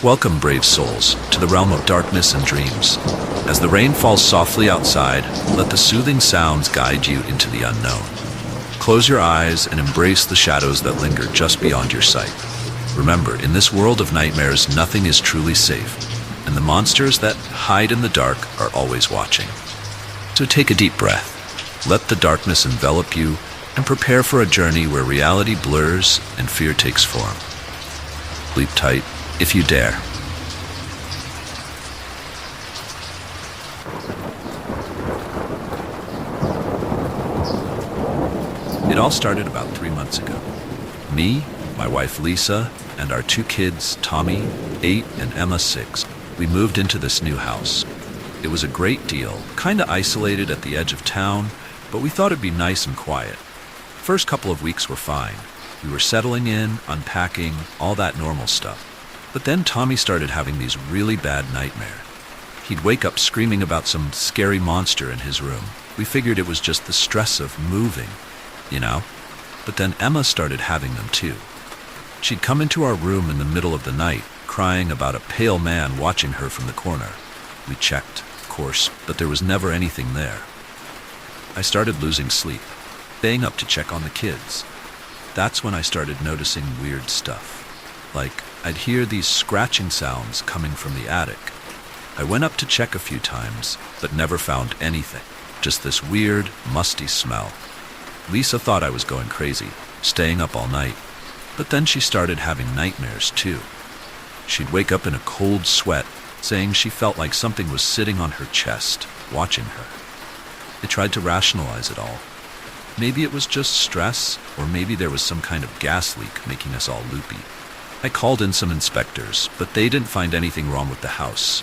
Welcome, brave souls, to the realm of darkness and dreams. As the rain falls softly outside, let the soothing sounds guide you into the unknown. Close your eyes and embrace the shadows that linger just beyond your sight. Remember, in this world of nightmares, nothing is truly safe, and the monsters that hide in the dark are always watching. So take a deep breath, let the darkness envelop you, and prepare for a journey where reality blurs and fear takes form. Sleep tight, if you dare. It all started about 3 months ago. Me, my wife Lisa, and our 2 kids, Tommy, 8, and Emma, 6, we moved into this new house. It was a great deal, kinda isolated at the edge of town, but we thought it'd be nice and quiet. First couple of weeks were fine. We were settling in, unpacking, all that normal stuff. But then Tommy started having these really bad nightmares. He'd wake up screaming about some scary monster in his room. We figured it was just the stress of moving, you know? But then Emma started having them too. She'd come into our room in the middle of the night, crying about a pale man watching her from the corner. We checked, of course, but there was never anything there. I started losing sleep, staying up to check on the kids. That's when I started noticing weird stuff. Like, I'd hear these scratching sounds coming from the attic. I went up to check a few times, but never found anything. Just this weird, musty smell. Lisa thought I was going crazy, staying up all night. But then she started having nightmares too. She'd wake up in a cold sweat, saying she felt like something was sitting on her chest, watching her. I tried to rationalize it all. Maybe it was just stress, or maybe there was some kind of gas leak making us all loopy. I called in some inspectors, but they didn't find anything wrong with the house.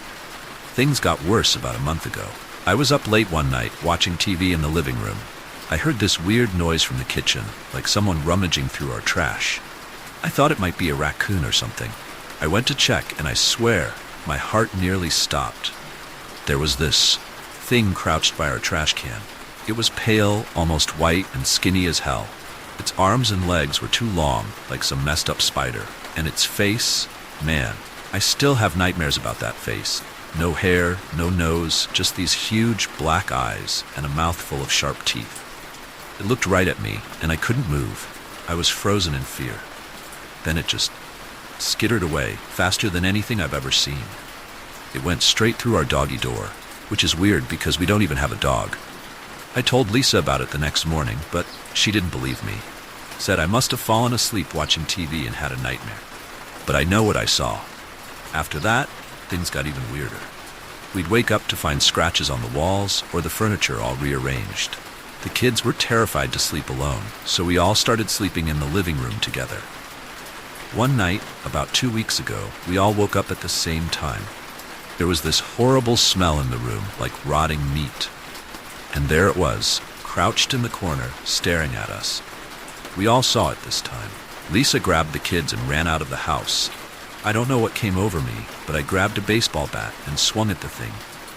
Things got worse about a month ago. I was up late one night, watching TV in the living room. I heard this weird noise from the kitchen, like someone rummaging through our trash. I thought it might be a raccoon or something. I went to check, and I swear, my heart nearly stopped. There was this thing crouched by our trash can. It was pale, almost white, and skinny as hell. Its arms and legs were too long, like some messed up spider. And its face, man, I still have nightmares about that face. No hair, no nose, just these huge black eyes and a mouth full of sharp teeth. It looked right at me, and I couldn't move. I was frozen in fear. Then it just skittered away, faster than anything I've ever seen. It went straight through our doggy door, which is weird because we don't even have a dog. I told Lisa about it the next morning, but she didn't believe me. Said I must have fallen asleep watching TV and had a nightmare. But I know what I saw. After that, things got even weirder. We'd wake up to find scratches on the walls or the furniture all rearranged. The kids were terrified to sleep alone, so we all started sleeping in the living room together. One night, about 2 weeks ago, we all woke up at the same time. There was this horrible smell in the room, like rotting meat. And there it was, crouched in the corner, staring at us. We all saw it this time. Lisa grabbed the kids and ran out of the house. I don't know what came over me, but I grabbed a baseball bat and swung at the thing.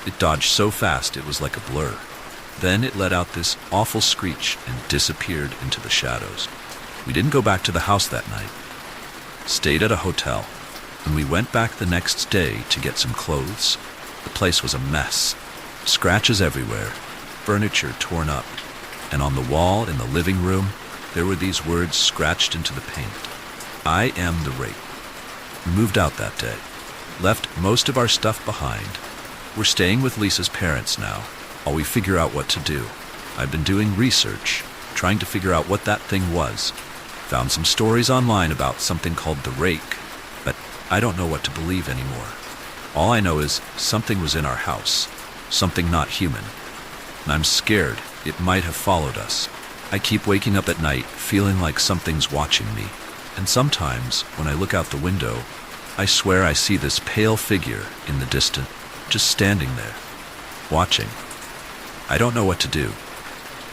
It dodged so fast it was like a blur. Then it let out this awful screech and disappeared into the shadows. We didn't go back to the house that night. Stayed at a hotel. When we went back the next day to get some clothes, the place was a mess. Scratches everywhere, furniture torn up, and on the wall in the living room, there were these words scratched into the paint. I am the rape. We moved out that day. Left most of our stuff behind. We're staying with Lisa's parents now, while we figure out what to do. I've been doing research, trying to figure out what that thing was. Found some stories online about something called the rake, but I don't know what to believe anymore. All I know is something was in our house, something not human. And I'm scared it might have followed us. I keep waking up at night feeling like something's watching me. And sometimes, when I look out the window, I swear I see this pale figure in the distance, just standing there, watching. I don't know what to do.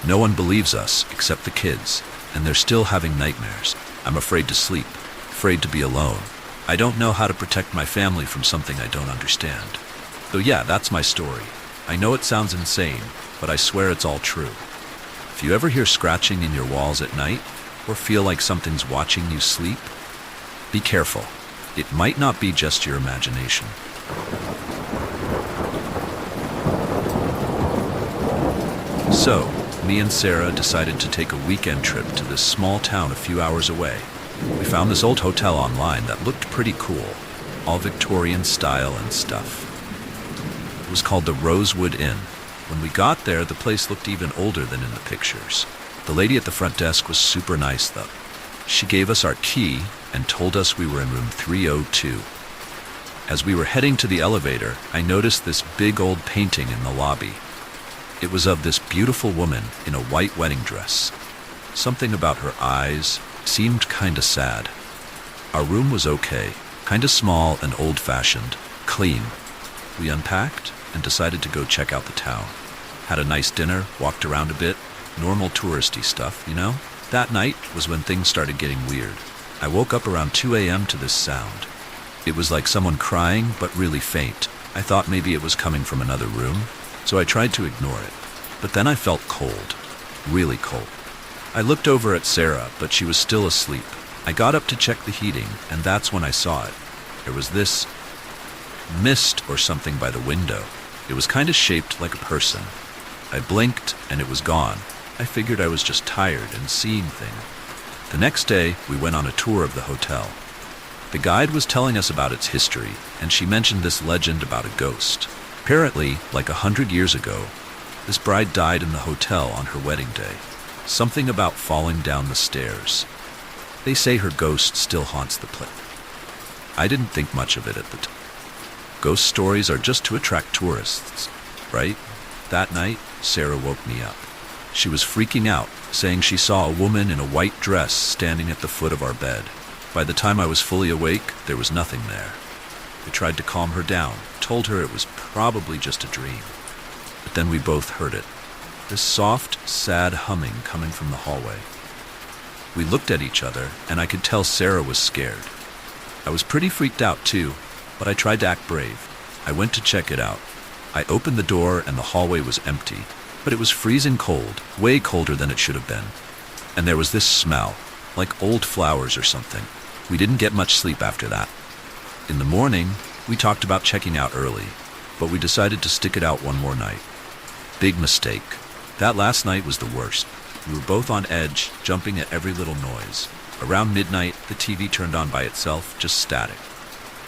No one believes us except the kids, and they're still having nightmares. I'm afraid to sleep, afraid to be alone. I don't know how to protect my family from something I don't understand. So yeah, that's my story. I know it sounds insane, but I swear it's all true. If you ever hear scratching in your walls at night, or feel like something's watching you sleep, be careful. It might not be just your imagination. So, me and Sarah decided to take a weekend trip to this small town a few hours away. We found this old hotel online that looked pretty cool, all Victorian style and stuff. It was called the Rosewood Inn. When we got there, the place looked even older than in the pictures. The lady at the front desk was super nice, though. She gave us our key and told us we were in room 302. As we were heading to the elevator, I noticed this big old painting in the lobby. It was of this beautiful woman in a white wedding dress. Something about her eyes seemed kinda sad. Our room was okay, kinda small and old-fashioned, clean. We unpacked and decided to go check out the town. Had a nice dinner, walked around a bit, normal touristy stuff, you know? That night was when things started getting weird. I woke up around 2 a.m. to this sound. It was like someone crying, but really faint. I thought maybe it was coming from another room, so I tried to ignore it. But then I felt cold, really cold. I looked over at Sarah, but she was still asleep. I got up to check the heating, and that's when I saw it. There was this mist or something by the window. It was kind of shaped like a person. I blinked, and it was gone. I figured I was just tired and seeing things. The next day, we went on a tour of the hotel. The guide was telling us about its history, and she mentioned this legend about a ghost. Apparently, like 100 years ago, this bride died in the hotel on her wedding day. Something about falling down the stairs. They say her ghost still haunts the place. I didn't think much of it at the time. Ghost stories are just to attract tourists, right? That night, Sarah woke me up. She was freaking out, saying she saw a woman in a white dress standing at the foot of our bed. By the time I was fully awake, there was nothing there. I tried to calm her down, told her it was probably just a dream. But then we both heard it. This soft, sad humming coming from the hallway. We looked at each other, and I could tell Sarah was scared. I was pretty freaked out too, but I tried to act brave. I went to check it out. I opened the door and the hallway was empty, but it was freezing cold, way colder than it should have been. And there was this smell, like old flowers or something. We didn't get much sleep after that. In the morning, we talked about checking out early, but we decided to stick it out one more night. Big mistake. That last night was the worst. We were both on edge, jumping at every little noise. Around midnight, the TV turned on by itself, just static.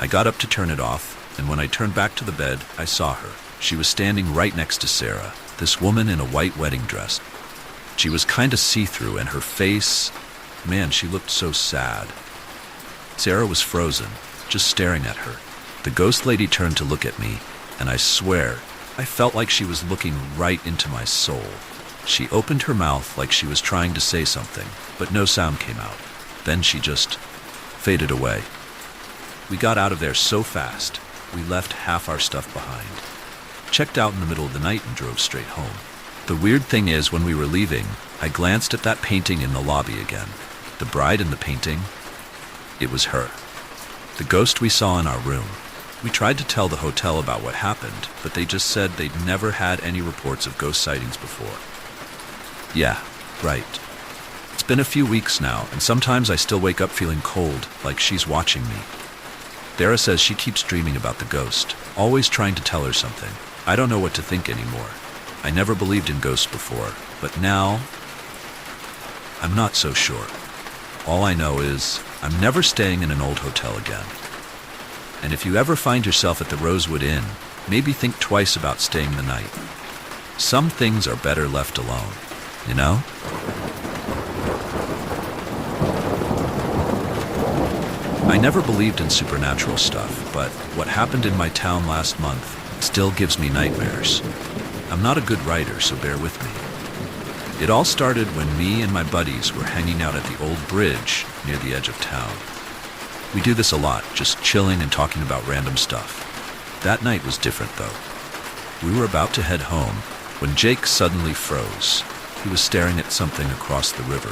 I got up to turn it off, and when I turned back to the bed, I saw her. She was standing right next to Sarah, this woman in a white wedding dress. She was kinda see-through, and her face, man, she looked so sad. Sarah was frozen, just staring at her. The ghost lady turned to look at me, and I swear, I felt like she was looking right into my soul. She opened her mouth like she was trying to say something, but no sound came out. Then she just faded away. We got out of there so fast, we left half our stuff behind. Checked out in the middle of the night and drove straight home. The weird thing is, when we were leaving, I glanced at that painting in the lobby again. The bride in the painting, it was her. The ghost we saw in our room. We tried to tell the hotel about what happened, but they just said they'd never had any reports of ghost sightings before. Yeah, right. It's been a few weeks now, and sometimes I still wake up feeling cold, like she's watching me. Dara says she keeps dreaming about the ghost, always trying to tell her something. I don't know what to think anymore. I never believed in ghosts before, but now, I'm not so sure. All I know is, I'm never staying in an old hotel again. And if you ever find yourself at the Rosewood Inn, maybe think twice about staying the night. Some things are better left alone, you know? I never believed in supernatural stuff, but what happened in my town last month still gives me nightmares. I'm not a good writer, so bear with me. It all started when me and my buddies were hanging out at the old bridge near the edge of town. We do this a lot, just chilling and talking about random stuff. That night was different, though. We were about to head home when Jake suddenly froze. He was staring at something across the river.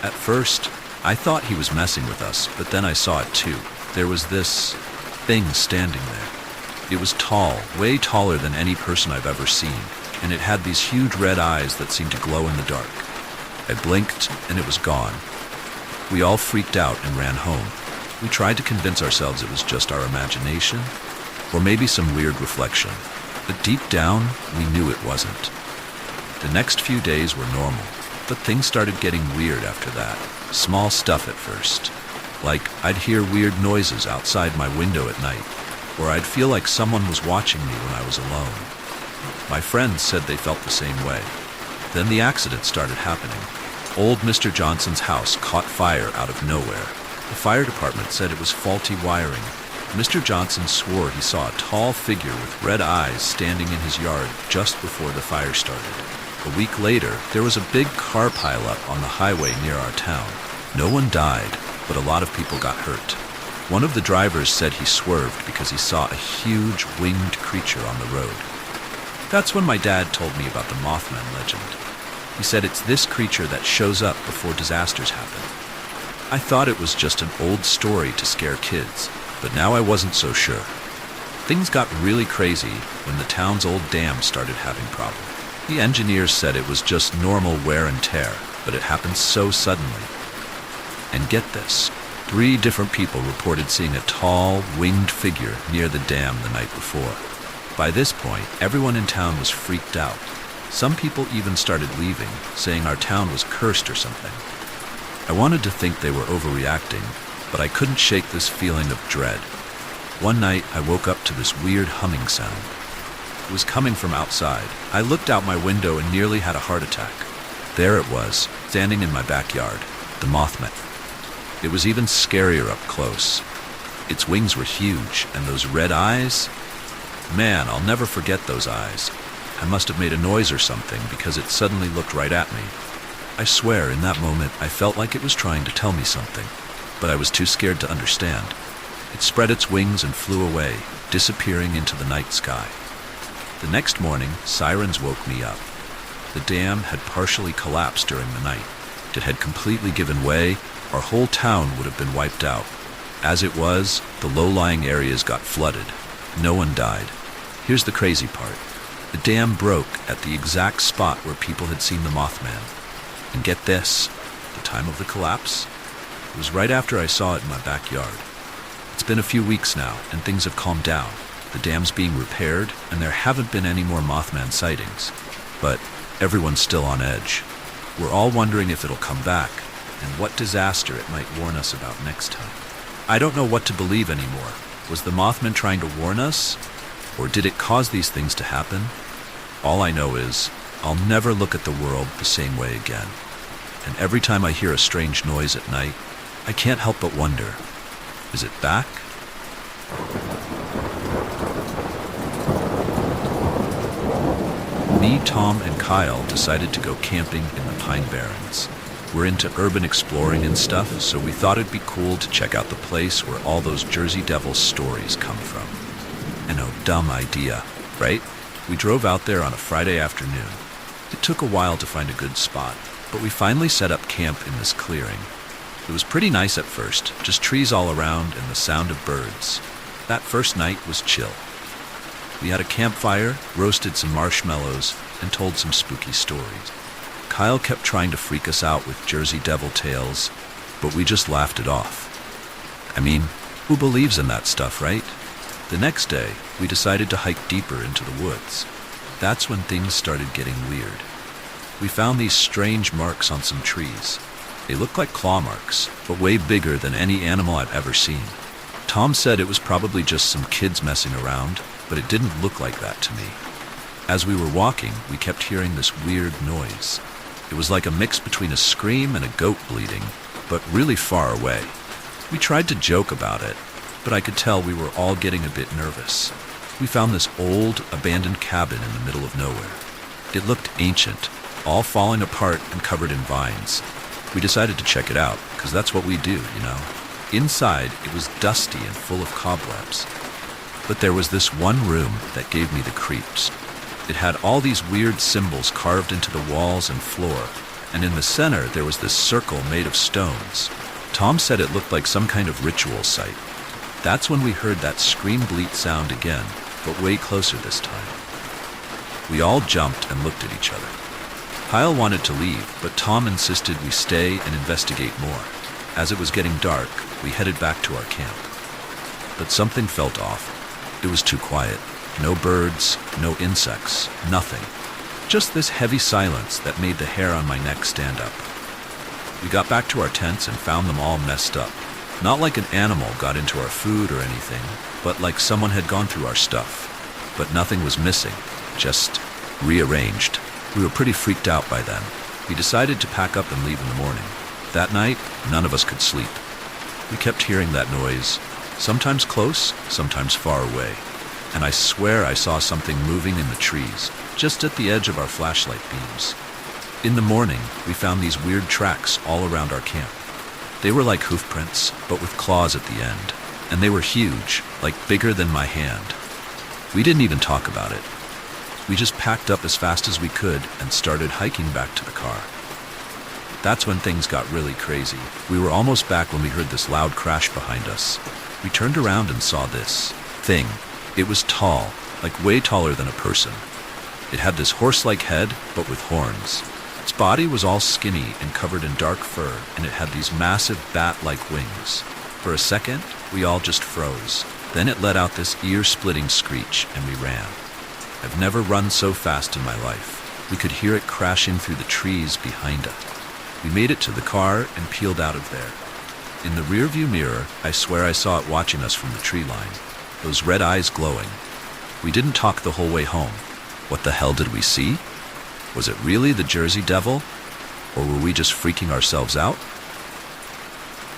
At first, I thought he was messing with us, but then I saw it too. There was this thing standing there. It was tall, way taller than any person I've ever seen, and it had these huge red eyes that seemed to glow in the dark. I blinked, and it was gone. We all freaked out and ran home. We tried to convince ourselves it was just our imagination, or maybe some weird reflection, but deep down, we knew it wasn't. The next few days were normal, but things started getting weird after that. Small stuff at first. Like, I'd hear weird noises outside my window at night, or I'd feel like someone was watching me when I was alone. My friends said they felt the same way. Then the accident started happening. Old Mr. Johnson's house caught fire out of nowhere. The fire department said it was faulty wiring. Mr. Johnson swore he saw a tall figure with red eyes standing in his yard just before the fire started. A week later, there was a big car pileup on the highway near our town. No one died, but a lot of people got hurt. One of the drivers said he swerved because he saw a huge winged creature on the road. That's when my dad told me about the Mothman legend. He said it's this creature that shows up before disasters happen. I thought it was just an old story to scare kids, but now I wasn't so sure. Things got really crazy when the town's old dam started having problems. The engineers said it was just normal wear and tear, but it happened so suddenly. And get this, 3 different people reported seeing a tall, winged figure near the dam the night before. By this point, everyone in town was freaked out. Some people even started leaving, saying our town was cursed or something. I wanted to think they were overreacting, but I couldn't shake this feeling of dread. One night, I woke up to this weird humming sound. It was coming from outside. I looked out my window and nearly had a heart attack. There it was, standing in my backyard, the Mothman. It was even scarier up close. Its wings were huge, and those red eyes? Man, I'll never forget those eyes. I must have made a noise or something because it suddenly looked right at me. I swear, in that moment, I felt like it was trying to tell me something, but I was too scared to understand. It spread its wings and flew away, disappearing into the night sky. The next morning, sirens woke me up. The dam had partially collapsed during the night. If it had completely given way, our whole town would have been wiped out. As it was, the low-lying areas got flooded. No one died. Here's the crazy part. The dam broke at the exact spot where people had seen the Mothman. And get this, the time of the collapse? It was right after I saw it in my backyard. It's been a few weeks now, and things have calmed down. The dam's being repaired, and there haven't been any more Mothman sightings. But everyone's still on edge. We're all wondering if it'll come back, and what disaster it might warn us about next time. I don't know what to believe anymore. Was the Mothman trying to warn us? Or did it cause these things to happen? All I know is, I'll never look at the world the same way again. And every time I hear a strange noise at night, I can't help but wonder, is it back? Me, Tom, and Kyle decided to go camping in the Pine Barrens. We're into urban exploring and stuff, so we thought it'd be cool to check out the place where all those Jersey Devil stories come from. And oh, dumb idea, right? We drove out there on a Friday afternoon. It took a while to find a good spot, but we finally set up camp in this clearing. It was pretty nice at first, just trees all around and the sound of birds. That first night was chill. We had a campfire, roasted some marshmallows, and told some spooky stories. Kyle kept trying to freak us out with Jersey Devil tales, but we just laughed it off. I mean, who believes in that stuff, right? The next day, we decided to hike deeper into the woods. That's when things started getting weird. We found these strange marks on some trees. They looked like claw marks, but way bigger than any animal I've ever seen. Tom said it was probably just some kids messing around, but it didn't look like that to me. As we were walking, we kept hearing this weird noise. It was like a mix between a scream and a goat bleating, but really far away. We tried to joke about it, but I could tell we were all getting a bit nervous. We found this old, abandoned cabin in the middle of nowhere. It looked ancient, all falling apart and covered in vines. We decided to check it out, because that's what we do, you know. Inside, it was dusty and full of cobwebs. But there was this one room that gave me the creeps. It had all these weird symbols carved into the walls and floor, and in the center there was this circle made of stones. Tom said it looked like some kind of ritual site. That's when we heard that scream-bleat sound again, but way closer this time. We all jumped and looked at each other. Kyle wanted to leave, but Tom insisted we stay and investigate more. As it was getting dark, we headed back to our camp. But something felt off. It was too quiet. No birds, no insects, nothing. Just this heavy silence that made the hair on my neck stand up. We got back to our tents and found them all messed up. Not like an animal got into our food or anything, but like someone had gone through our stuff. But nothing was missing, just rearranged. We were pretty freaked out by then. We decided to pack up and leave in the morning. That night, none of us could sleep. We kept hearing that noise, sometimes close, sometimes far away. And I swear I saw something moving in the trees, just at the edge of our flashlight beams. In the morning, we found these weird tracks all around our camp. They were like hoof prints, but with claws at the end. And they were huge, like bigger than my hand. We didn't even talk about it. We just packed up as fast as we could and started hiking back to the car. That's when things got really crazy. We were almost back when we heard this loud crash behind us. We turned around and saw this thing. It was tall, like way taller than a person. It had this horse-like head, but with horns. Its body was all skinny and covered in dark fur, and it had these massive bat-like wings. For a second, we all just froze. Then it let out this ear-splitting screech, and we ran. I've never run so fast in my life. We could hear it crashing through the trees behind us. We made it to the car and peeled out of there. In the rearview mirror, I swear I saw it watching us from the tree line, those red eyes glowing. We didn't talk the whole way home. What the hell did we see? Was it really the Jersey Devil? Or were we just freaking ourselves out?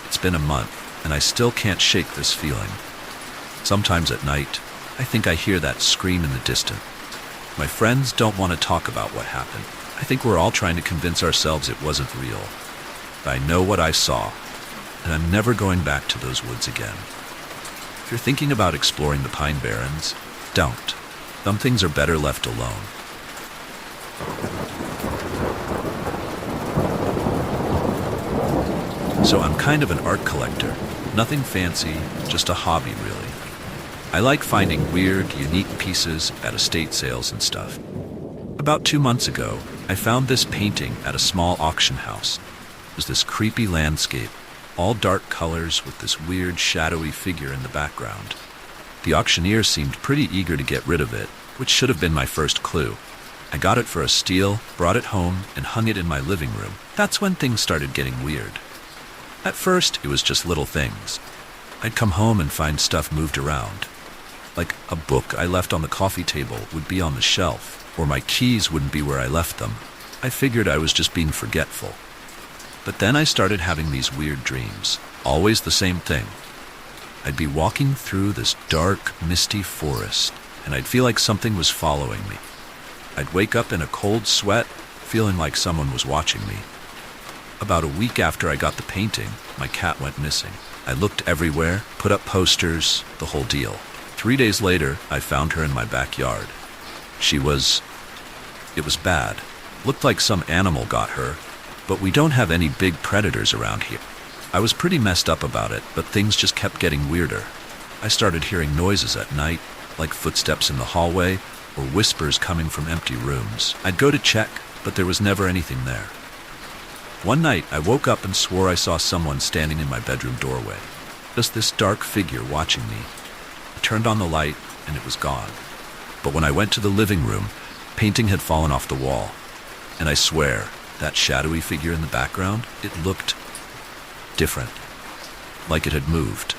It's been a month, and I still can't shake this feeling. Sometimes at night, I think I hear that scream in the distance. My friends don't want to talk about what happened. I think we're all trying to convince ourselves it wasn't real. But I know what I saw, and I'm never going back to those woods again. If you're thinking about exploring the Pine Barrens, don't. Some things are better left alone. So I'm kind of an art collector. Nothing fancy, just a hobby really. I like finding weird, unique pieces at estate sales and stuff. About 2 months ago, I found this painting at a small auction house. It was this creepy landscape, all dark colors with this weird, shadowy figure in the background. The auctioneer seemed pretty eager to get rid of it, which should have been my first clue. I got it for a steal, brought it home, and hung it in my living room. That's when things started getting weird. At first, it was just little things. I'd come home and find stuff moved around. Like a book I left on the coffee table would be on the shelf, or my keys wouldn't be where I left them. I figured I was just being forgetful. But then I started having these weird dreams, always the same thing. I'd be walking through this dark, misty forest, and I'd feel like something was following me. I'd wake up in a cold sweat, feeling like someone was watching me. About a week after I got the painting, my cat went missing. I looked everywhere, put up posters, the whole deal. 3 days later, I found her in my backyard. It was bad. Looked like some animal got her, but we don't have any big predators around here. I was pretty messed up about it, but things just kept getting weirder. I started hearing noises at night, like footsteps in the hallway, or whispers coming from empty rooms. I'd go to check, but there was never anything there. One night, I woke up and swore I saw someone standing in my bedroom doorway. Just this dark figure watching me. I turned on the light, and it was gone. But when I went to the living room, painting had fallen off the wall. And I swear, that shadowy figure in the background, it looked different. Like it had moved.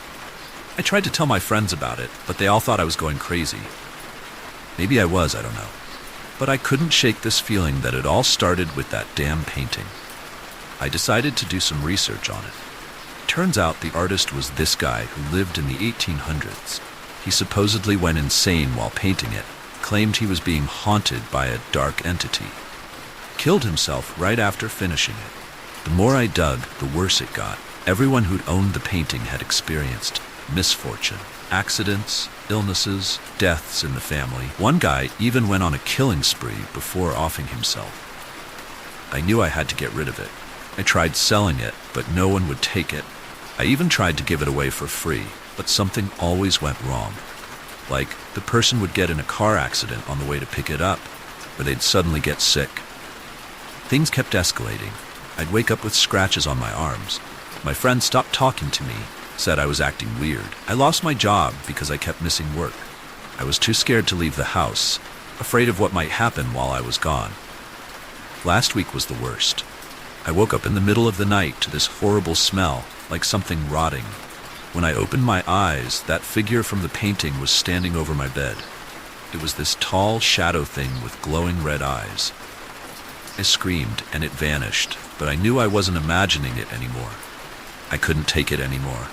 I tried to tell my friends about it, but they all thought I was going crazy. Maybe I was, I don't know. But I couldn't shake this feeling that it all started with that damn painting. I decided to do some research on it. Turns out the artist was this guy who lived in the 1800s. He supposedly went insane while painting it, claimed he was being haunted by a dark entity. Killed himself right after finishing it. The more I dug, the worse it got. Everyone who'd owned the painting had experienced misfortune, accidents, illnesses, deaths in the family. One guy even went on a killing spree before offing himself. I knew I had to get rid of it. I tried selling it, but no one would take it. I even tried to give it away for free, but something always went wrong. Like, the person would get in a car accident on the way to pick it up, or they'd suddenly get sick. Things kept escalating. I'd wake up with scratches on my arms. My friends stopped talking to me, said I was acting weird. I lost my job because I kept missing work. I was too scared to leave the house, afraid of what might happen while I was gone. Last week was the worst. I woke up in the middle of the night to this horrible smell, like something rotting. When I opened my eyes, that figure from the painting was standing over my bed. It was this tall shadow thing with glowing red eyes. I screamed and it vanished, but I knew I wasn't imagining it anymore. I couldn't take it anymore.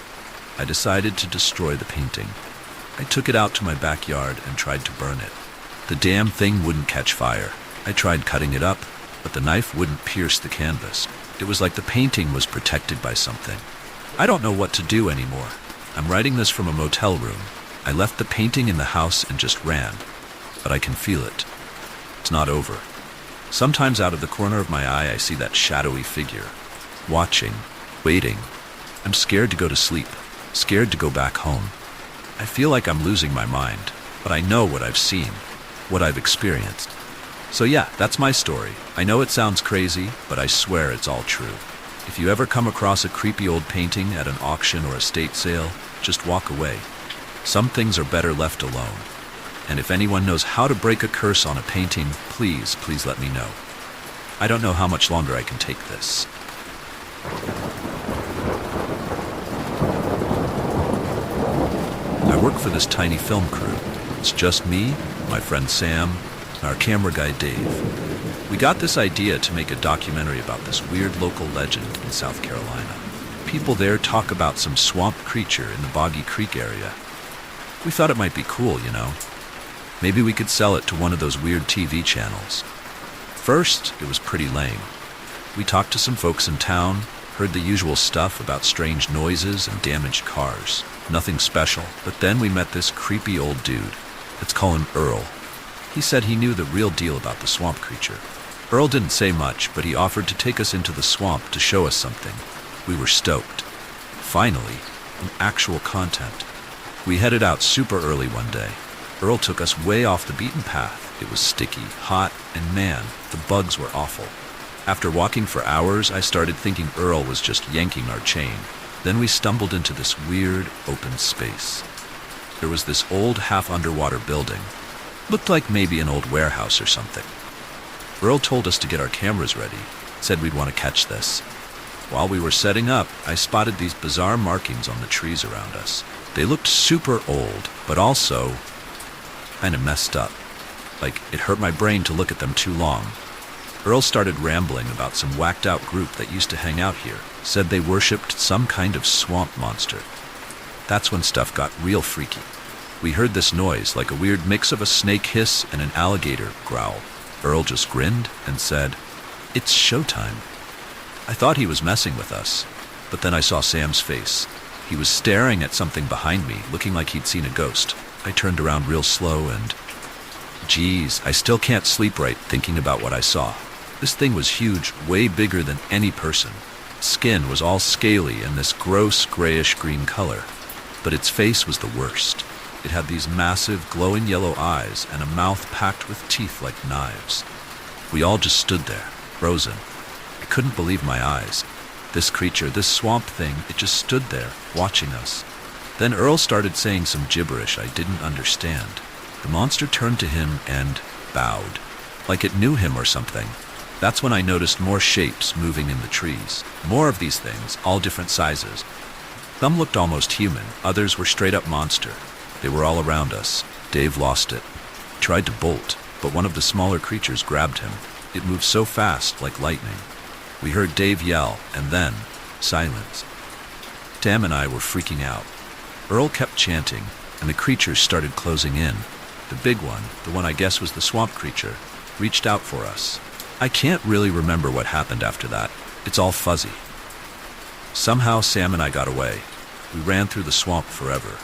I decided to destroy the painting. I took it out to my backyard and tried to burn it. The damn thing wouldn't catch fire. I tried cutting it up, but the knife wouldn't pierce the canvas. It was like the painting was protected by something. I don't know what to do anymore. I'm writing this from a motel room. I left the painting in the house and just ran, but I can feel it. It's not over. Sometimes out of the corner of my eye I see that shadowy figure, watching, waiting. I'm scared to go to sleep, scared to go back home. I feel like I'm losing my mind, but I know what I've seen, what I've experienced. So yeah, that's my story. I know it sounds crazy, but I swear it's all true. If you ever come across a creepy old painting at an auction or estate sale, just walk away. Some things are better left alone. And if anyone knows how to break a curse on a painting, please let me know. I don't know how much longer I can take this. I work for this tiny film crew. It's just me, my friend Sam, and our camera guy Dave. We got this idea to make a documentary about this weird local legend in South Carolina. People there talk about some swamp creature in the Boggy Creek area. We thought it might be cool, you know. Maybe we could sell it to one of those weird TV channels. First, it was pretty lame. We talked to some folks in town, heard the usual stuff about strange noises and damaged cars. Nothing special, but then we met this creepy old dude. Let's call him Earl. He said he knew the real deal about the swamp creature. Earl didn't say much, but he offered to take us into the swamp to show us something. We were stoked. Finally, some actual content. We headed out super early one day. Earl took us way off the beaten path. It was sticky, hot, and man, the bugs were awful. After walking for hours, I started thinking Earl was just yanking our chain. Then we stumbled into this weird, open space. There was this old half-underwater building. Looked like maybe an old warehouse or something. Earl told us to get our cameras ready, said we'd want to catch this. While we were setting up, I spotted these bizarre markings on the trees around us. They looked super old, but also kind of messed up. Like, it hurt my brain to look at them too long. Earl started rambling about some whacked-out group that used to hang out here, said they worshipped some kind of swamp monster. That's when stuff got real freaky. We heard this noise, like a weird mix of a snake hiss and an alligator growl. Earl just grinned and said, "It's showtime." I thought he was messing with us, but then I saw Sam's face. He was staring at something behind me, looking like he'd seen a ghost. I turned around real slow and... Geez, I still can't sleep right thinking about what I saw. This thing was huge, way bigger than any person. Skin was all scaly and this gross grayish-green color, but its face was the worst. It had these massive, glowing yellow eyes and a mouth packed with teeth like knives. We all just stood there, frozen. I couldn't believe my eyes. This creature, this swamp thing, it just stood there, watching us. Then Earl started saying some gibberish I didn't understand. The monster turned to him and bowed, like it knew him or something. That's when I noticed more shapes moving in the trees. More of these things, all different sizes. Some looked almost human, others were straight-up monster. They were all around us. Dave lost it. He tried to bolt, but one of the smaller creatures grabbed him. It moved so fast, like lightning. We heard Dave yell, and then, silence. Sam and I were freaking out. Earl kept chanting, and the creatures started closing in. The big one, the one I guess was the swamp creature, reached out for us. I can't really remember what happened after that. It's all fuzzy. Somehow Sam and I got away. We ran through the swamp forever.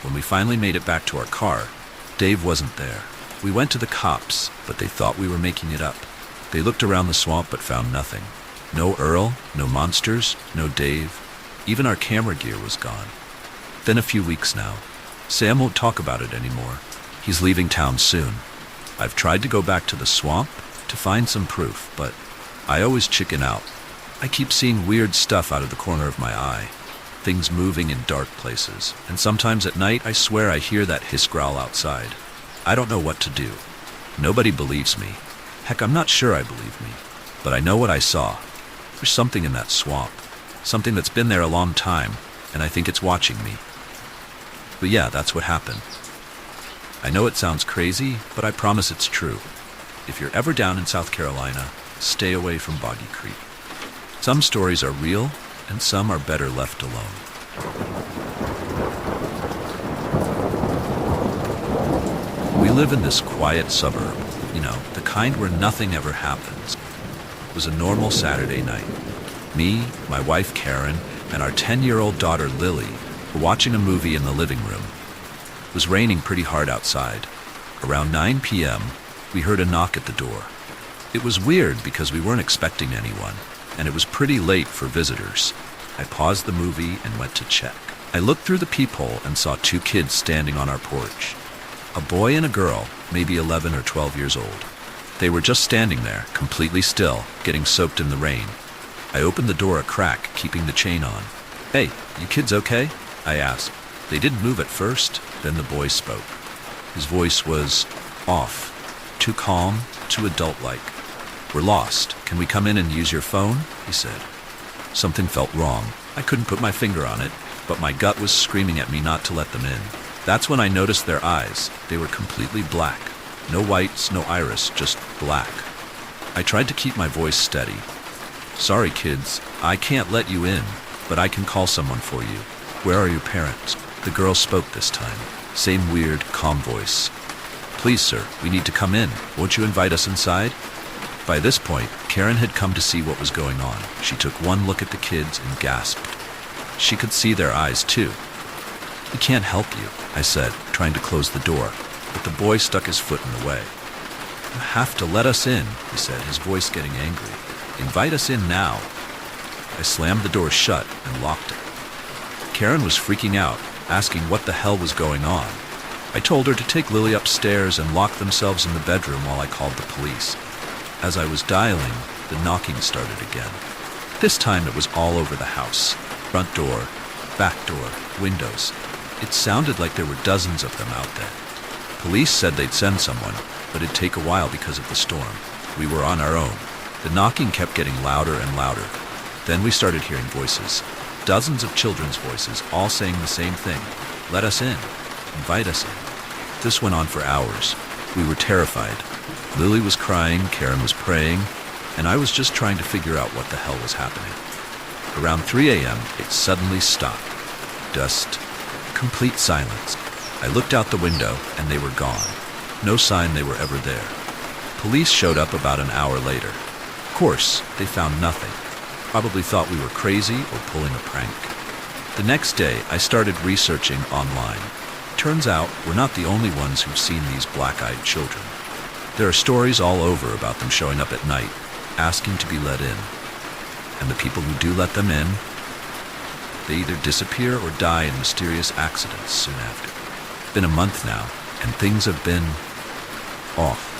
When we finally made it back to our car, Dave wasn't there. We went to the cops, but they thought we were making it up. They looked around the swamp but found nothing. No Earl, no monsters, no Dave. Even our camera gear was gone. Been a few weeks now. Sam won't talk about it anymore. He's leaving town soon. I've tried to go back to the swamp to find some proof, but I always chicken out. I keep seeing weird stuff out of the corner of my eye. things moving in dark places, and sometimes at night I swear I hear that hiss growl outside. I don't know what to do. Nobody believes me. Heck, I'm not sure I believe me. But I know what I saw. There's something in that swamp. Something that's been there a long time, and I think it's watching me. But yeah, that's what happened. I know it sounds crazy, but I promise it's true. If you're ever down in South Carolina, stay away from Boggy Creek. Some stories are real, and some are better left alone. We live in this quiet suburb, the kind where nothing ever happens. It was a normal Saturday night. Me, my wife Karen, and our 10-year-old daughter Lily were watching a movie in the living room. It was raining pretty hard outside. Around 9 p.m., we heard a knock at the door. It was weird because we weren't expecting anyone, and it was pretty late for visitors. I paused the movie and went to check. I looked through the peephole and saw 2 kids standing on our porch. A boy and a girl, maybe 11 or 12 years old. They were just standing there, completely still, getting soaked in the rain. I opened the door a crack, keeping the chain on. "Hey, you kids okay?" I asked. They didn't move at first, then the boy spoke. His voice was off, too calm, too adult-like. "We're lost. Can we come in and use your phone?" he said. Something felt wrong. I couldn't put my finger on it, but my gut was screaming at me not to let them in. That's when I noticed their eyes. They were completely black. No whites, no iris, just black. I tried to keep my voice steady. "Sorry, kids, I can't let you in, but I can call someone for you. Where are your parents?" The girl spoke this time. Same weird, calm voice. "Please, sir, we need to come in. Won't you invite us inside?" By this point, Karen had come to see what was going on. She took one look at the kids and gasped. She could see their eyes, too. "We can't help you," I said, trying to close the door, but the boy stuck his foot in the way. "You have to let us in," he said, his voice getting angry. "Invite us in now." I slammed the door shut and locked it. Karen was freaking out, asking what the hell was going on. I told her to take Lily upstairs and lock themselves in the bedroom while I called the police. As I was dialing, the knocking started again. This time it was all over the house. Front door, back door, windows. It sounded like there were dozens of them out there. Police said they'd send someone, but it'd take a while because of the storm. We were on our own. The knocking kept getting louder and louder. Then we started hearing voices. Dozens of children's voices, all saying the same thing. "Let us in. Invite us in." This went on for hours. We were terrified. Lily was crying, Karen was praying, and I was just trying to figure out what the hell was happening. Around 3 a.m., it suddenly stopped. Dust. Complete silence. I looked out the window, and they were gone. No sign they were ever there. Police showed up about an hour later. Of course, they found nothing. Probably thought we were crazy or pulling a prank. The next day, I started researching online. Turns out, we're not the only ones who've seen these black-eyed children. There are stories all over about them showing up at night, asking to be let in. And the people who do let them in, they either disappear or die in mysterious accidents soon after. It's been a month now, and things have been off.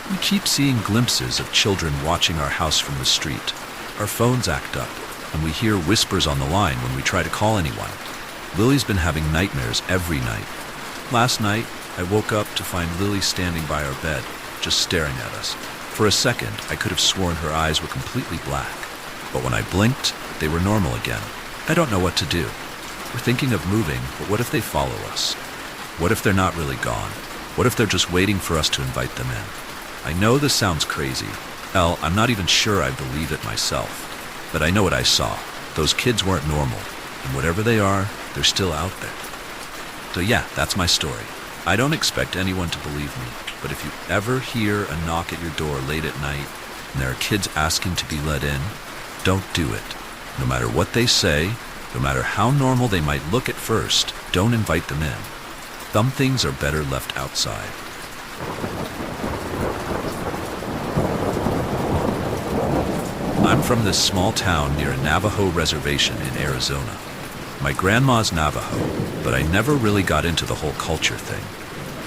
We keep seeing glimpses of children watching our house from the street. Our phones act up, and we hear whispers on the line when we try to call anyone. Lily's been having nightmares every night. Last night, I woke up to find Lily standing by our bed, just staring at us. For a second, I could have sworn her eyes were completely black. But when I blinked, they were normal again. I don't know what to do. We're thinking of moving, but what if they follow us? What if they're not really gone? What if they're just waiting for us to invite them in? I know this sounds crazy. Hell, I'm not even sure I believe it myself. But I know what I saw. Those kids weren't normal. And whatever they are, they're still out there. So yeah, that's my story. I don't expect anyone to believe me, but if you ever hear a knock at your door late at night and there are kids asking to be let in, don't do it. No matter what they say, no matter how normal they might look at first, don't invite them in. Some things are better left outside. I'm from this small town near a Navajo reservation in Arizona. My grandma's Navajo, but I never really got into the whole culture thing.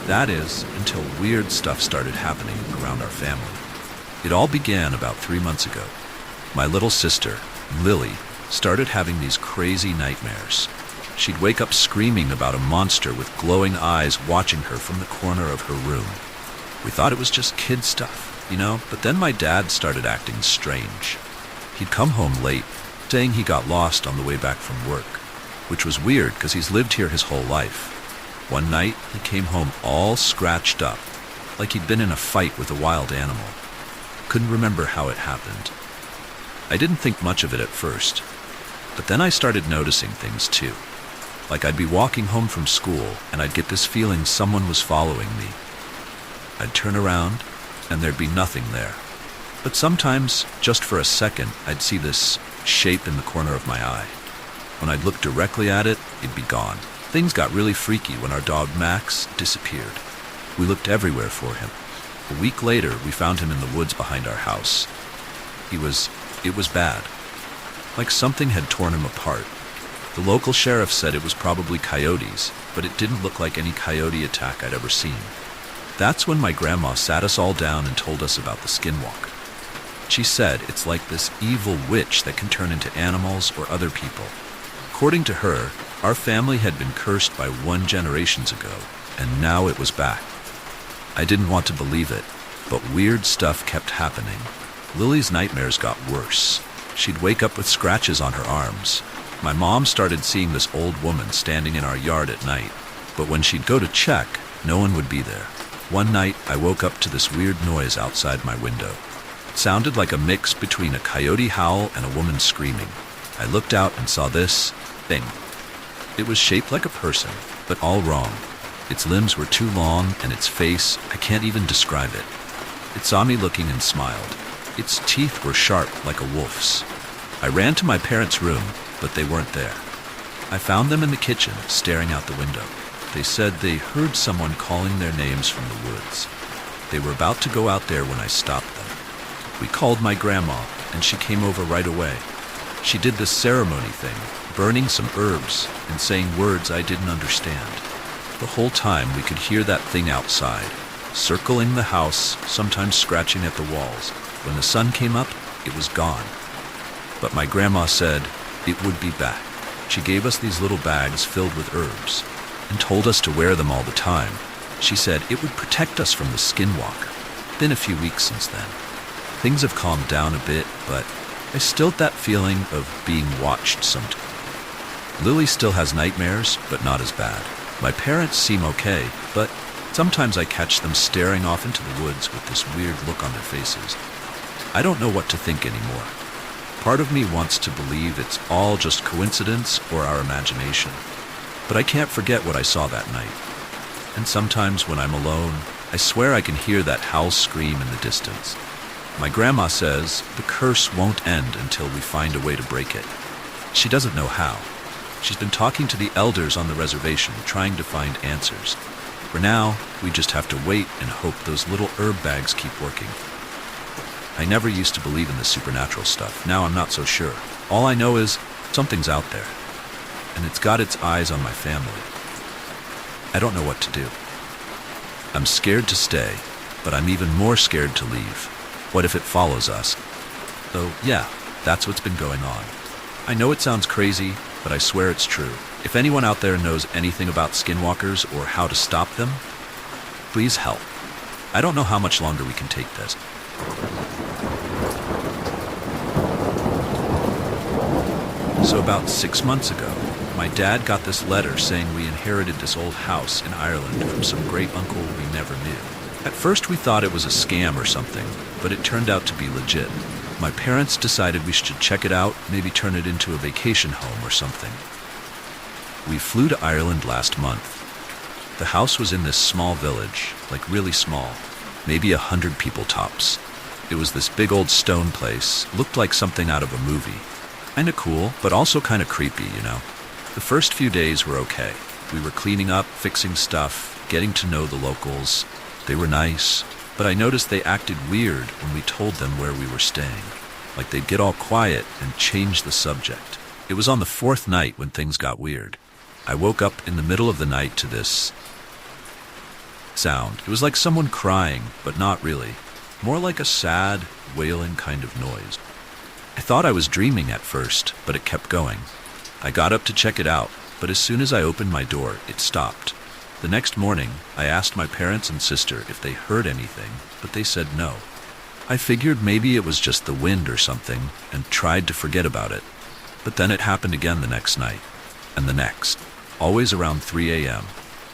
That is, until weird stuff started happening around our family. It all began about 3 months ago. My little sister, Lily, started having these crazy nightmares. She'd wake up screaming about a monster with glowing eyes watching her from the corner of her room. We thought it was just kid stuff, but then my dad started acting strange. He'd come home late, saying he got lost on the way back from work, which was weird because he's lived here his whole life. One night, he came home all scratched up, like he'd been in a fight with a wild animal. Couldn't remember how it happened. I didn't think much of it at first, but then I started noticing things too. Like I'd be walking home from school and I'd get this feeling someone was following me. I'd turn around and there'd be nothing there. But sometimes, just for a second, I'd see this shape in the corner of my eye. When I'd look directly at it, it'd be gone. Things got really freaky when our dog Max disappeared. We looked everywhere for him. A week later, we found him in the woods behind our house. It was bad. Like something had torn him apart. The local sheriff said it was probably coyotes, but it didn't look like any coyote attack I'd ever seen. That's when my grandma sat us all down and told us about the skinwalker. She said it's like this evil witch that can turn into animals or other people. According to her, our family had been cursed by 1 generation ago, and now it was back. I didn't want to believe it, but weird stuff kept happening. Lily's nightmares got worse. She'd wake up with scratches on her arms. My mom started seeing this old woman standing in our yard at night, but when she'd go to check, no one would be there. One night, I woke up to this weird noise outside my window. It sounded like a mix between a coyote howl and a woman screaming. I looked out and saw this thing. It was shaped like a person, but all wrong. Its limbs were too long, and its face, I can't even describe it. It saw me looking and smiled. Its teeth were sharp like a wolf's. I ran to my parents' room, but they weren't there. I found them in the kitchen, staring out the window. They said they heard someone calling their names from the woods. They were about to go out there when I stopped them. We called my grandma, and she came over right away. She did this ceremony thing, burning some herbs and saying words I didn't understand. The whole time we could hear that thing outside, circling the house, sometimes scratching at the walls. When the sun came up, it was gone. But my grandma said it would be back. She gave us these little bags filled with herbs and told us to wear them all the time. She said it would protect us from the skinwalker. Been a few weeks since then. Things have calmed down a bit, but I still get that feeling of being watched sometimes. Lily still has nightmares, but not as bad. My parents seem okay, but sometimes I catch them staring off into the woods with this weird look on their faces. I don't know what to think anymore. Part of me wants to believe it's all just coincidence or our imagination, but I can't forget what I saw that night. And sometimes when I'm alone, I swear I can hear that howl scream in the distance. My grandma says the curse won't end until we find a way to break it. She doesn't know how. She's been talking to the elders on the reservation, trying to find answers. For now, we just have to wait and hope those little herb bags keep working. I never used to believe in the supernatural stuff. Now I'm not so sure. All I know is something's out there, and it's got its eyes on my family. I don't know what to do. I'm scared to stay, but I'm even more scared to leave. What if it follows us? Though, yeah, that's what's been going on. I know it sounds crazy, but I swear it's true. If anyone out there knows anything about skinwalkers or how to stop them, please help. I don't know how much longer we can take this. So about 6 months ago, my dad got this letter saying we inherited this old house in Ireland from some great uncle we never knew. At first we thought it was a scam or something, but it turned out to be legit. My parents decided we should check it out, maybe turn it into a vacation home or something. We flew to Ireland last month. The house was in this small village, like really small, maybe 100 people tops. It was this big old stone place, looked like something out of a movie. Kinda cool, but also kinda creepy, The first few days were okay. We were cleaning up, fixing stuff, getting to know the locals. They were nice, but I noticed they acted weird when we told them where we were staying. Like they'd get all quiet and change the subject. It was on the 4th night when things got weird. I woke up in the middle of the night to this sound. It was like someone crying, but not really. More like a sad, wailing kind of noise. I thought I was dreaming at first, but it kept going. I got up to check it out, but as soon as I opened my door, it stopped. The next morning, I asked my parents and sister if they heard anything, but they said no. I figured maybe it was just the wind or something and tried to forget about it. But then it happened again the next night, and the next, always around 3 a.m.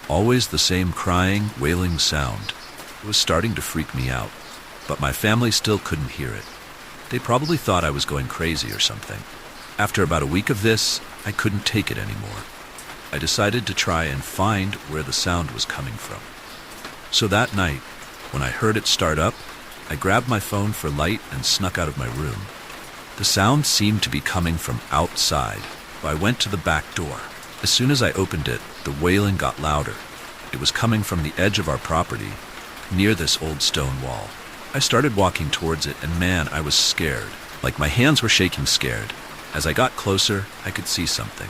Always the same crying, wailing sound. It was starting to freak me out, but my family still couldn't hear it. They probably thought I was going crazy or something. After about a week of this, I couldn't take it anymore. I decided to try and find where the sound was coming from. So that night, when I heard it start up, I grabbed my phone for light and snuck out of my room. The sound seemed to be coming from outside, so I went to the back door. As soon as I opened it, the wailing got louder. It was coming from the edge of our property, near this old stone wall. I started walking towards it, and man, I was scared. Like my hands were shaking scared. As I got closer, I could see something.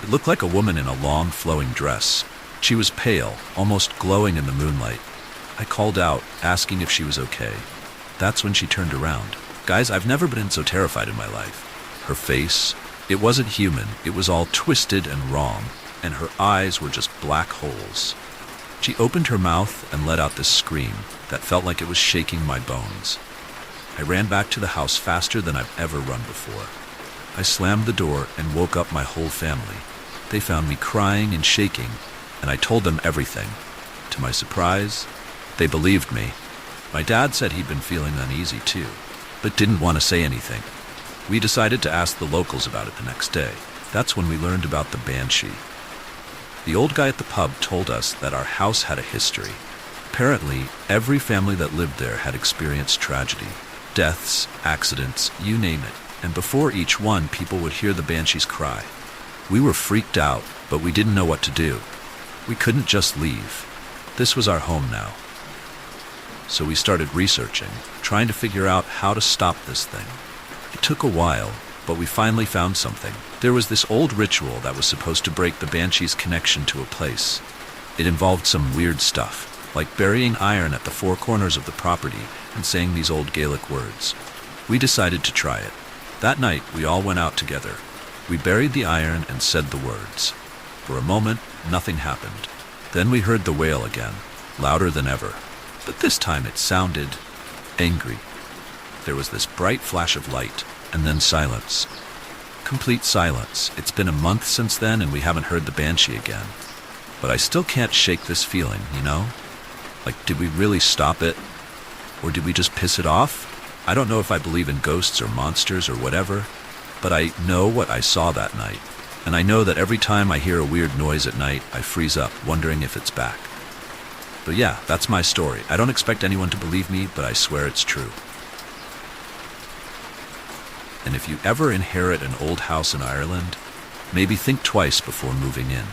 It looked like a woman in a long, flowing dress. She was pale, almost glowing in the moonlight. I called out, asking if she was okay. That's when she turned around. Guys, I've never been so terrified in my life. Her face, it wasn't human. It was all twisted and wrong, and her eyes were just black holes. She opened her mouth and let out this scream that felt like it was shaking my bones. I ran back to the house faster than I've ever run before. I slammed the door and woke up my whole family. They found me crying and shaking, and I told them everything. To my surprise, they believed me. My dad said he'd been feeling uneasy too, but didn't want to say anything. We decided to ask the locals about it the next day. That's when we learned about the banshee. The old guy at the pub told us that our house had a history. Apparently, every family that lived there had experienced tragedy. Deaths, accidents, you name it. And before each one, people would hear the banshees cry. We were freaked out, but we didn't know what to do. We couldn't just leave. This was our home now. So we started researching, trying to figure out how to stop this thing. It took a while, but we finally found something. There was this old ritual that was supposed to break the banshee's connection to a place. It involved some weird stuff, like burying iron at the four corners of the property and saying these old Gaelic words. We decided to try it. That night, we all went out together. We buried the iron and said the words. For a moment, nothing happened. Then we heard the wail again, louder than ever. But this time it sounded angry. There was this bright flash of light, and then silence. Complete silence. It's been a month since then, and we haven't heard the banshee again. But I still can't shake this feeling, you know? Like, did we really stop it? Or did we just piss it off? I don't know if I believe in ghosts or monsters or whatever, but I know what I saw that night. And I know that every time I hear a weird noise at night, I freeze up, wondering if it's back. But yeah, that's my story. I don't expect anyone to believe me, but I swear it's true. And if you ever inherit an old house in Ireland, maybe think twice before moving in.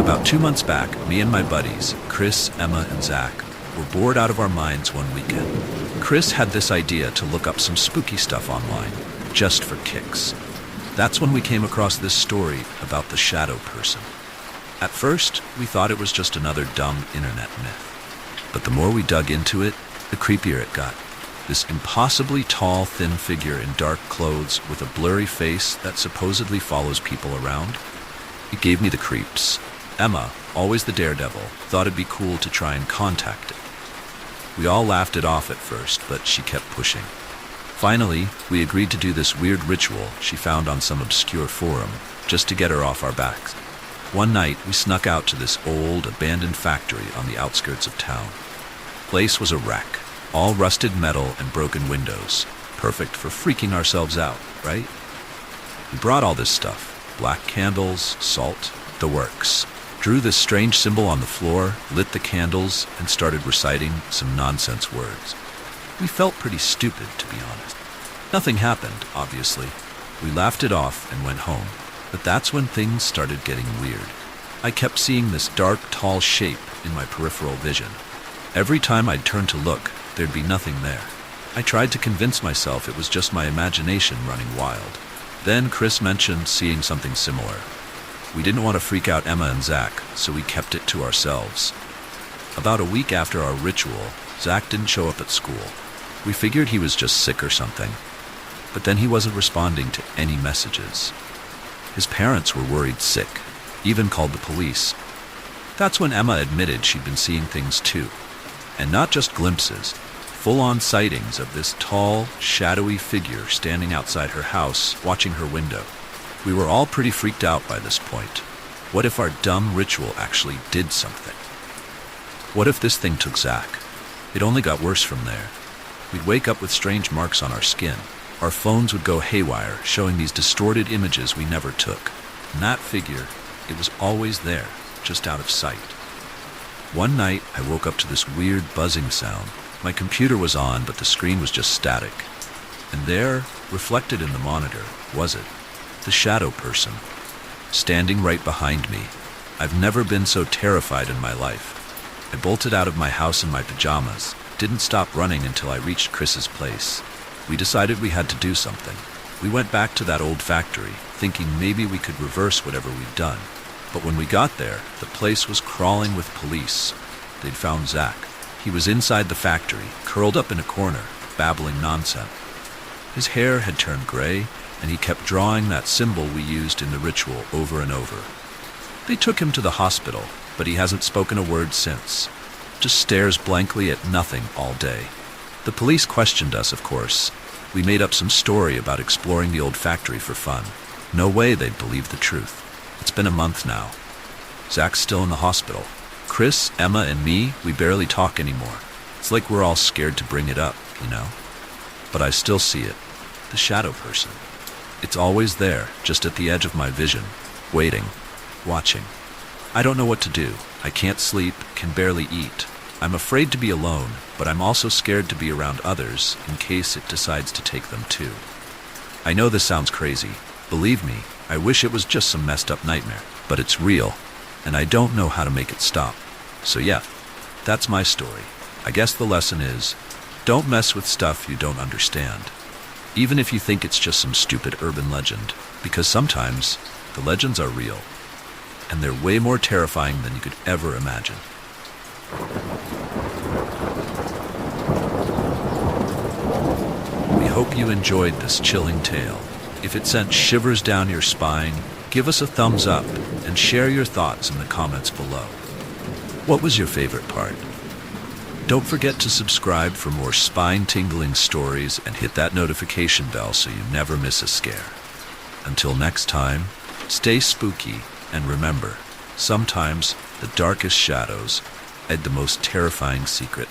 About 2 months back, me and my buddies, Chris, Emma, and Zach, were bored out of our minds one weekend. Chris had this idea to look up some spooky stuff online, just for kicks. That's when we came across this story about the shadow person. At first, we thought it was just another dumb internet myth. But the more we dug into it, the creepier it got. This impossibly tall, thin figure in dark clothes with a blurry face that supposedly follows people around. It gave me the creeps. Emma, always the daredevil, thought it'd be cool to try and contact it. We all laughed it off at first, but she kept pushing. Finally, we agreed to do this weird ritual she found on some obscure forum, just to get her off our backs. One night, we snuck out to this old, abandoned factory on the outskirts of town. The place was a wreck, all rusted metal and broken windows. Perfect for freaking ourselves out, right? We brought all this stuff, black candles, salt, the works. Drew this strange symbol on the floor, lit the candles, and started reciting some nonsense words. We felt pretty stupid, to be honest. Nothing happened, obviously. We laughed it off and went home. But that's when things started getting weird. I kept seeing this dark, tall shape in my peripheral vision. Every time I'd turn to look, there'd be nothing there. I tried to convince myself it was just my imagination running wild. Then Chris mentioned seeing something similar. We didn't want to freak out Emma and Zach, so we kept it to ourselves. About a week after our ritual, Zach didn't show up at school. We figured he was just sick or something. But then he wasn't responding to any messages. His parents were worried sick, even called the police. That's when Emma admitted she'd been seeing things too. And not just glimpses, full-on sightings of this tall, shadowy figure standing outside her house, watching her window. We were all pretty freaked out by this point. What if our dumb ritual actually did something? What if this thing took Zach? It only got worse from there. We'd wake up with strange marks on our skin. Our phones would go haywire, showing these distorted images we never took. And that figure, it was always there, just out of sight. One night, I woke up to this weird buzzing sound. My computer was on, but the screen was just static. And there, reflected in the monitor, was it? The shadow person, standing right behind me. I've never been so terrified in my life. I bolted out of my house in my pajamas, didn't stop running until I reached Chris's place. We decided we had to do something. We went back to that old factory, thinking maybe we could reverse whatever we'd done. But when we got there, the place was crawling with police. They'd found Zach. He was inside the factory, curled up in a corner, babbling nonsense. His hair had turned gray, and he kept drawing that symbol we used in the ritual over and over. They took him to the hospital, but he hasn't spoken a word since. Just stares blankly at nothing all day. The police questioned us, of course. We made up some story about exploring the old factory for fun. No way they'd believe the truth. It's been a month now. Zach's still in the hospital. Chris, Emma, and me, we barely talk anymore. It's like we're all scared to bring it up, you know? But I still see it. The shadow person. It's always there, just at the edge of my vision, waiting, watching. I don't know what to do. I can't sleep, can barely eat. I'm afraid to be alone, but I'm also scared to be around others in case it decides to take them too. I know this sounds crazy. Believe me, I wish it was just some messed up nightmare, but it's real, and I don't know how to make it stop. So yeah, that's my story. I guess the lesson is, don't mess with stuff you don't understand. Even if you think it's just some stupid urban legend, because sometimes the legends are real, and they're way more terrifying than you could ever imagine. We hope you enjoyed this chilling tale. If it sent shivers down your spine, give us a thumbs up and share your thoughts in the comments below. What was your favorite part? Don't forget to subscribe for more spine-tingling stories and hit that notification bell so you never miss a scare. Until next time, stay spooky and remember, sometimes the darkest shadows hide the most terrifying secrets.